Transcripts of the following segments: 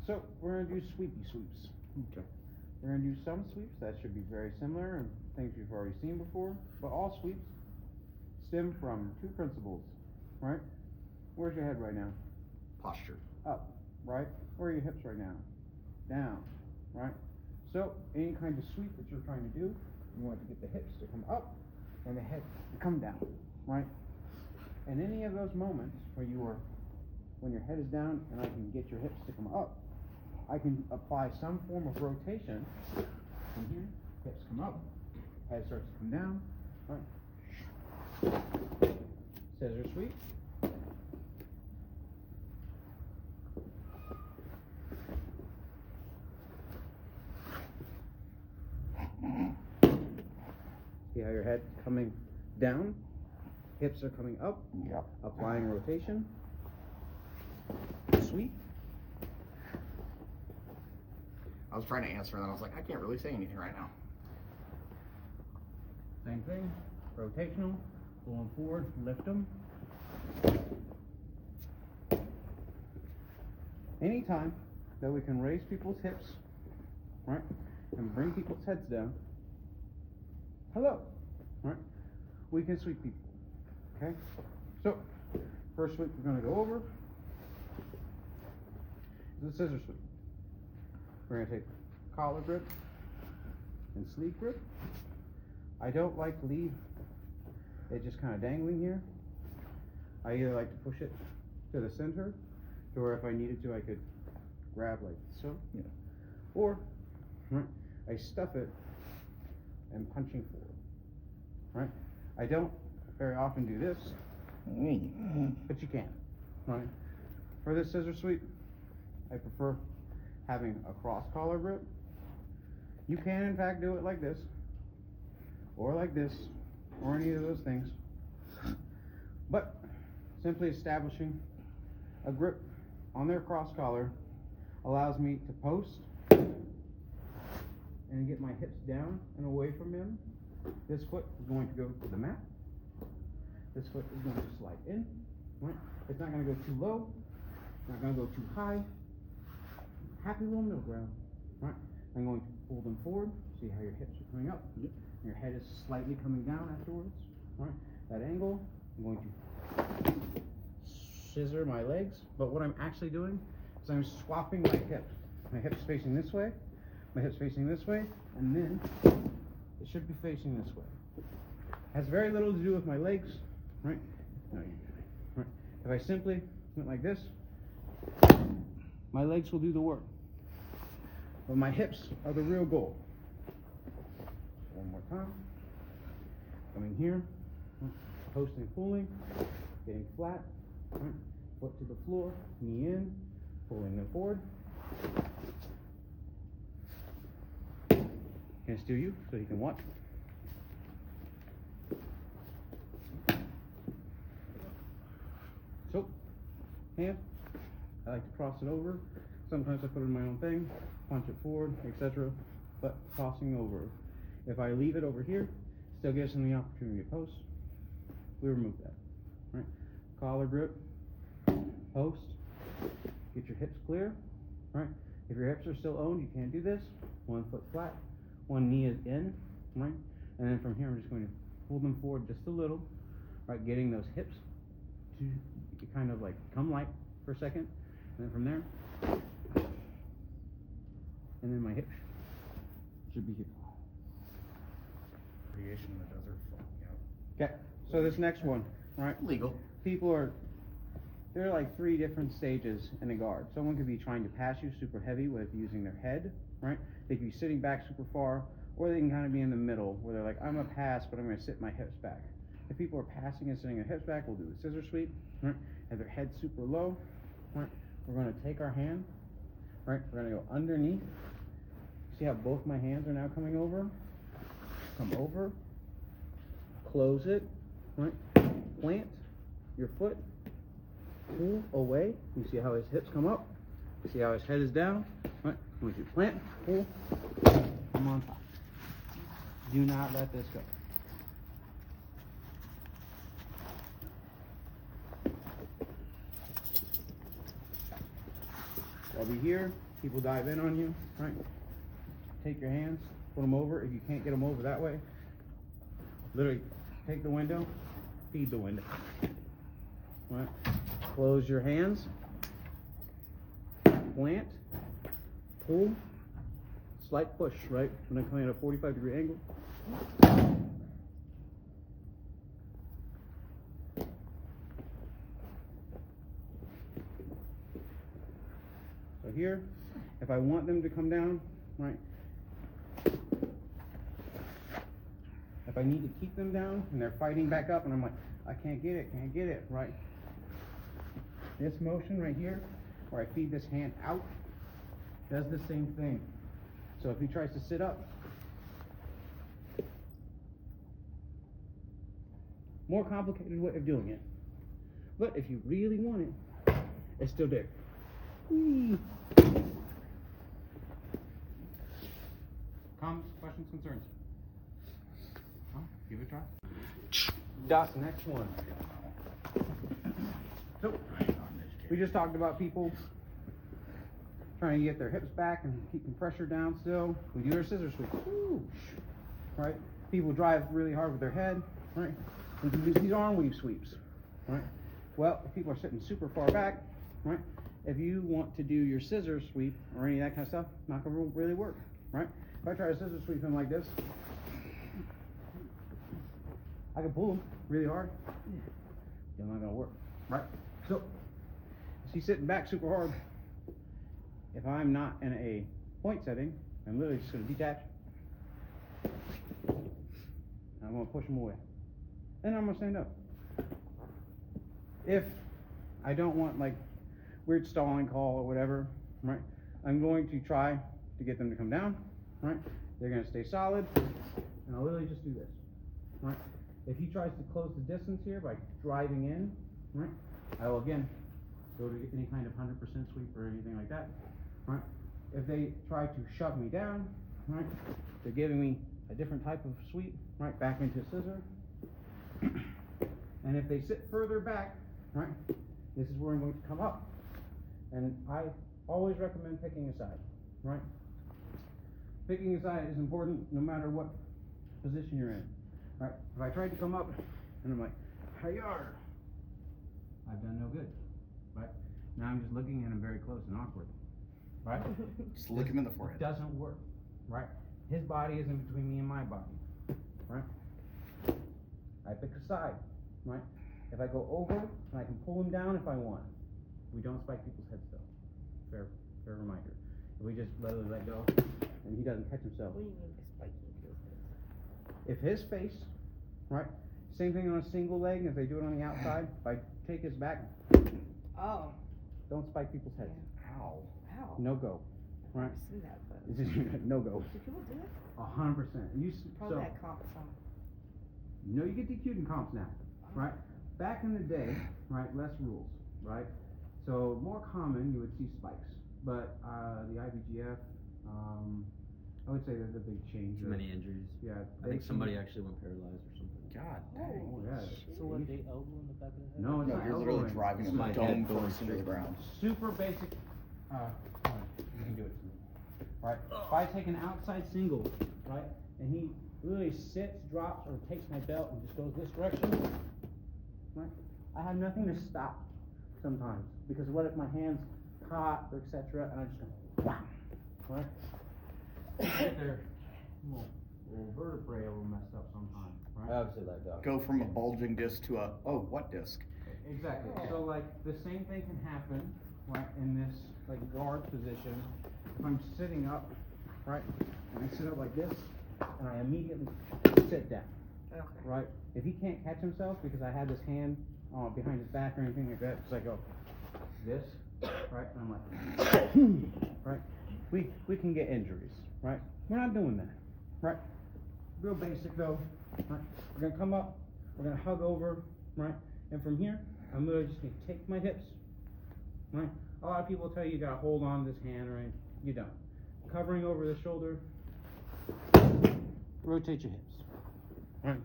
So we're gonna do sweepy sweeps. Okay. We're gonna do some sweeps that should be very similar and things you've already seen before, but all sweeps stem from two principles, right? Where's your head right now? Posture. Up, right? Where are your hips right now? Down, right? So any kind of sweep that you're trying to do, you want to get the hips to come up and the head to come down, right? And any of those moments where when your head is down and I can get your hips to come up, I can apply some form of rotation from here, hips come up, head starts to come down, right? Scissor sweep. See how your head's coming down, hips are coming up, Yep. applying rotation, sweep. I was trying to answer and then I was like, I can't really say anything right now. Same thing, rotational, pulling forward, lift them. Anytime that we can raise people's hips, right, and bring people's heads down, hello, right, we can sweep people, okay? So, first sweep we're going to go over is the scissor sweep. We're going to take collar grip and sleeve grip. I don't like to leave it just kind of dangling here. I either like to push it to the center, to where if I needed to I could grab like so, or right, I stuff it and punching forward, right? I don't very often do this, but you can, right? For this scissor sweep, I prefer having a cross collar grip. You can in fact do it like this, or like this, or any of those things, but simply establishing a grip on their cross collar allows me to post and get my hips down and away from him. This foot is going to go to the mat. This foot is going to slide in, right? It's not going to go too low, it's not going to go too high. Happy little middle ground, right? I'm going to pull them forward, see how your hips are coming up. Yep. Your head is slightly coming down afterwards, right? That angle, I'm going to scissor my legs, but what I'm actually doing is I'm swapping my hips. My hips facing this way, my hips facing this way, and then it should be facing this way. Has very little to do with my legs, right? No, right? If I simply went like this, my legs will do the work, but my hips are the real goal. One more time. Coming here, posting, pulling, getting flat, right? Foot to the floor, knee in, pulling them forward. Can I steal you so he can watch? So, hand, I like to cross it over. Sometimes I put it in my own thing, punch it forward, etc. But crossing over. If I leave it over here, still gives them the opportunity to post. We remove that, right? Collar grip, post, get your hips clear, right? If your hips are still owned, you can't do this. One foot flat, one knee is in, right? And then from here, I'm just going to pull them forward just a little, right? Getting those hips to kind of like come light for a second, and then from there, and then my hips should be here. Creation in the desert. Okay, so this next one, right? Legal. There are like 3 different stages in a guard. Someone could be trying to pass you super heavy with using their head, right? They could be sitting back super far, or they can kind of be in the middle where they're like, I'm gonna pass, but I'm gonna sit my hips back. If people are passing and sitting their hips back, we'll do the scissor sweep, right? Have their head super low, right? We're gonna take our hand, right? We're gonna go underneath. See how both my hands are now coming over? Come over, close it, right? Plant your foot, pull away. You see how his hips come up? You see how his head is down? Right? When you plant, pull, come on top. Do not let this go. I'll be here, people dive in on you, right? Take your hands, put them over. If you can't get them over that way, literally take the window, feed the window. Right? Close your hands, plant, pull, slight push, right? When I come in at a 45-degree angle. So here, if I want them to come down, right? If I need to keep them down and they're fighting back up and I'm like, I can't get it, right? This motion right here, where I feed this hand out, does the same thing. So if he tries to sit up, more complicated way of doing it. But if you really want it, it's still there. Whee. Comments, questions, concerns? Oh, give it a try. Dot, next one. So, we just talked about people trying to get their hips back and keeping pressure down still. We do our scissor sweep. Whoosh. Right? People drive really hard with their head. Right? We can use these arm weave sweeps. Right? Well, if people are sitting super far back, right? If you want to do your scissor sweep or any of that kind of stuff, not gonna really work. Right? If I try to scissor sweep him like this, I can pull him really hard. Still not gonna work. Right? So, if he's sitting back super hard, if I'm not in a point setting, I'm literally just gonna detach. I'm gonna push him away. And I'm gonna stand up. If I don't want like weird stalling call or whatever, right? I'm going to try to get them to come down, right? They're gonna stay solid, and I'll literally just do this, right? If he tries to close the distance here by driving in, right? I will again go to any kind of 100% sweep or anything like that, right? If they try to shove me down, right? They're giving me a different type of sweep, right? Back into scissor. And if they sit further back, right? This is where I'm going to come up. And I always recommend picking a side, right? Picking a side is important no matter what position you're in, right? If I tried to come up and I'm like, hi-yar, I've done no good, right? Now I'm just looking at him very close and awkward, right? Just look him in the forehead. It doesn't work, right? His body is in between me and my body, right? I pick a side, right? If I go over, and I can pull him down if I want. We don't spike people's heads though. Fair reminder. If we just let go, and he doesn't catch himself. What do you mean by spiking people's heads? If his face, right? Same thing on a single leg, if they do it on the outside, if I take his back, Oh. don't spike people's heads. Ow. Ow. No go, right? I've seen that, but No go. do people do it? 100%. Probably that comp song. You know you get DQ'd in comps now, right? Back in the day, right, less rules, right? So more common, you would see spikes, but the IBGF, I would say there's a big change. Too many injuries. Yeah. I think somebody actually went paralyzed or something. God Oh, dang. yeah. So what, they elbow in the back of the head? No, it's No, not you're literally elbowing. driving him My dome head going first into the straight ground. Super basic, you can do it to me, right? If I take an outside single, right, and he literally sits, drops, or takes my belt and just goes this direction, right? I have nothing to stop sometimes, because what if my hands caught, or etc., and I just go, wham, right? Get their little vertebrae a little messed up sometimes, I right? obviously let go. Go from a bulging disc to a, oh, what disc? Exactly. So like the same thing can happen, right, in this like guard position. If I'm sitting up, right, and I sit up like this, and I immediately sit down, Okay. right? If he can't catch himself because I have this hand behind his back or anything like that, it's like go this, right, and I'm like, right. We can get injuries, right? We're not doing that, right? Real basic though, right? We're gonna come up, we're gonna hug over, right? And from here, I'm literally just gonna take my hips, right? A lot of people tell you gotta hold on to this hand, right? You don't. Covering over the shoulder, rotate your hips, right?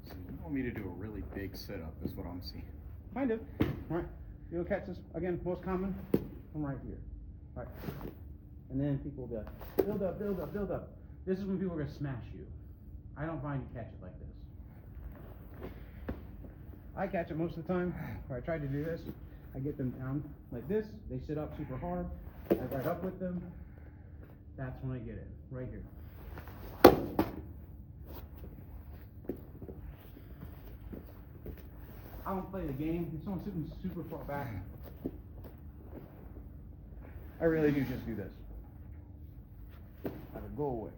So you want me to do a really big sit-up is what I'm seeing. Kind of, right? You'll catch this, again, most common, from right here, right? And then people will be like, build up, build up, build up. This is when people are gonna smash you. I don't find you catch it like this. I catch it most of the time, or I try to do this. I get them down like this, they sit up super hard, I right up with them. That's when I get it, right here. I don't play the game. If someone's sitting super far back, I really do just do this. Have it go away.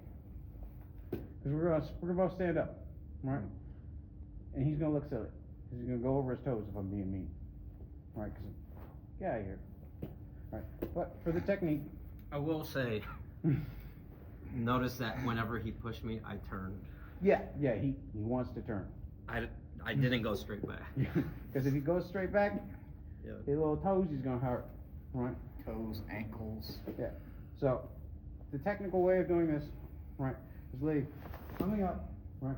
Because we're gonna both stand up, right? And he's gonna look silly. Because he's gonna go over his toes if I'm being mean. Right? Because get out of here. Right. But for the technique, I will say, notice that whenever he pushed me, I turned. yeah, he wants to turn. I didn't go straight back. Because if he goes straight back, Yeah. his little toes he's gonna hurt. Right? Toes, ankles. Yeah. So the technical way of doing this, right, is literally coming up, right,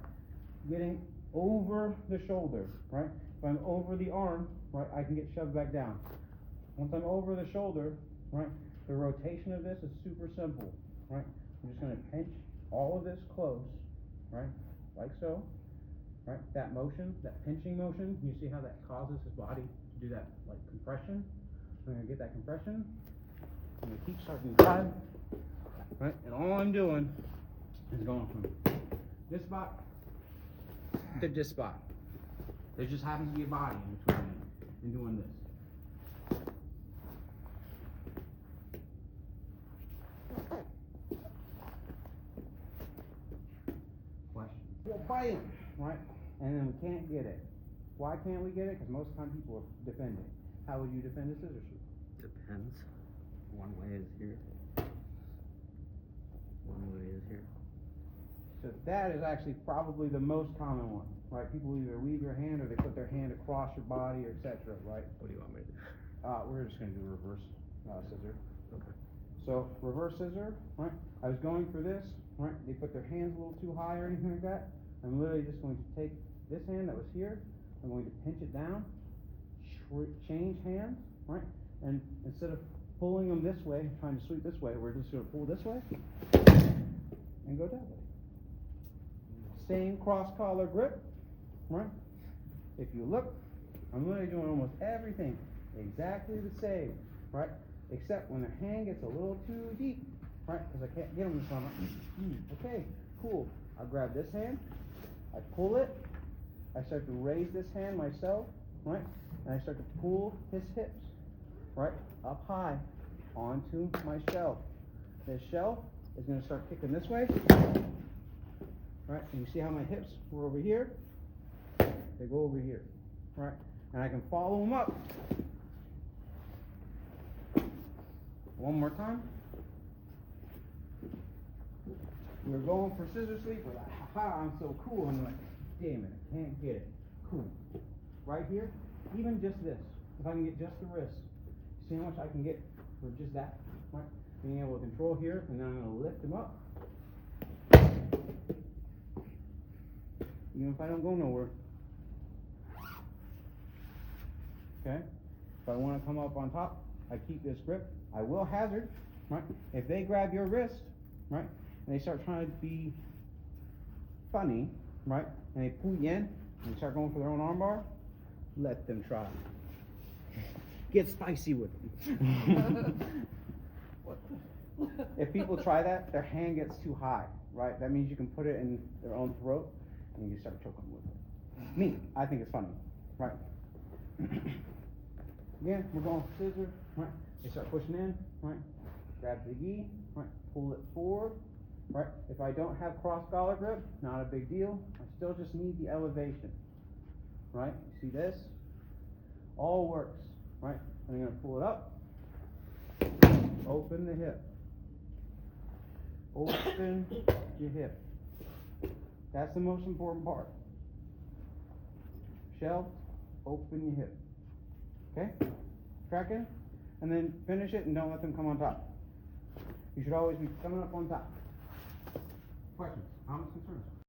getting over the shoulder, right? If I'm over the arm, right, I can get shoved back down. Once I'm over the shoulder, right, the rotation of this is super simple, right? I'm just gonna pinch all of this close, right, like so, right? That motion, that pinching motion, you see how that causes his body to do that, like, compression? I'm gonna get that compression. I'm gonna keep starting to drive, right? And all I'm doing is going from this spot to this spot. There just happens to be a body in between me and doing this. Question. Well, bam, right? And then we can't get it. Why can't we get it? Because most of the time people are defending. How would you defend a scissor sweep? Depends. One way is here. One way is here. So that is actually probably the most common one, right? People either leave your hand or they put their hand across your body, or etc. Right? What do you want me to do? We're just gonna do reverse scissor. Okay. So reverse scissor, right? I was going for this, right? They put their hands a little too high or anything like that. I'm literally just going to take this hand that was here. I'm going to pinch it down, change hands, right? And instead of pulling them this way, trying to sweep this way, we're just gonna pull this way and go that way. Same cross collar grip, right? If you look, I'm literally doing almost everything exactly the same, right? Except when their hand gets a little too deep, right? Because I can't get them this one. Okay, cool. I grab this hand, I pull it, I start to raise this hand myself, right? And I start to pull his hips, right, up high onto my shelf. This shelf is going to start kicking this way, right? And you see how my hips were over here? They go over here, right? And I can follow them up. One more time. We're going for scissor sweep. We're like, haha, I'm so cool. I'm like, damn it, I can't get it. Cool. Right here, even just this. If I can get just the wrist, see how much I can get for just that, right? Being able to control here, and then I'm going to lift them up. Even if I don't go nowhere. Okay? If I want to come up on top, I keep this grip. I will hazard, right? If they grab your wrist, right, and they start trying to be funny, right, and they pull you in, and they start going for their own armbar, let them try. Get spicy with them. If people try that, their hand gets too high, right? That means you can put it in their own throat, and you start choking with it. Me, I think it's funny, right? Again, we're going scissor, right? They start pushing in, right? Grab the gi, right? Pull it forward, right? If I don't have cross collar grip, not a big deal. I still just need the elevation, right? See this? All works, right? I'm going to pull it up, open the hip, open your hip. That's the most important part. Shelf, open your hip. Okay? Tracking? And then finish it and don't let them come on top. You should always be coming up on top. Questions? Comments? Concerns?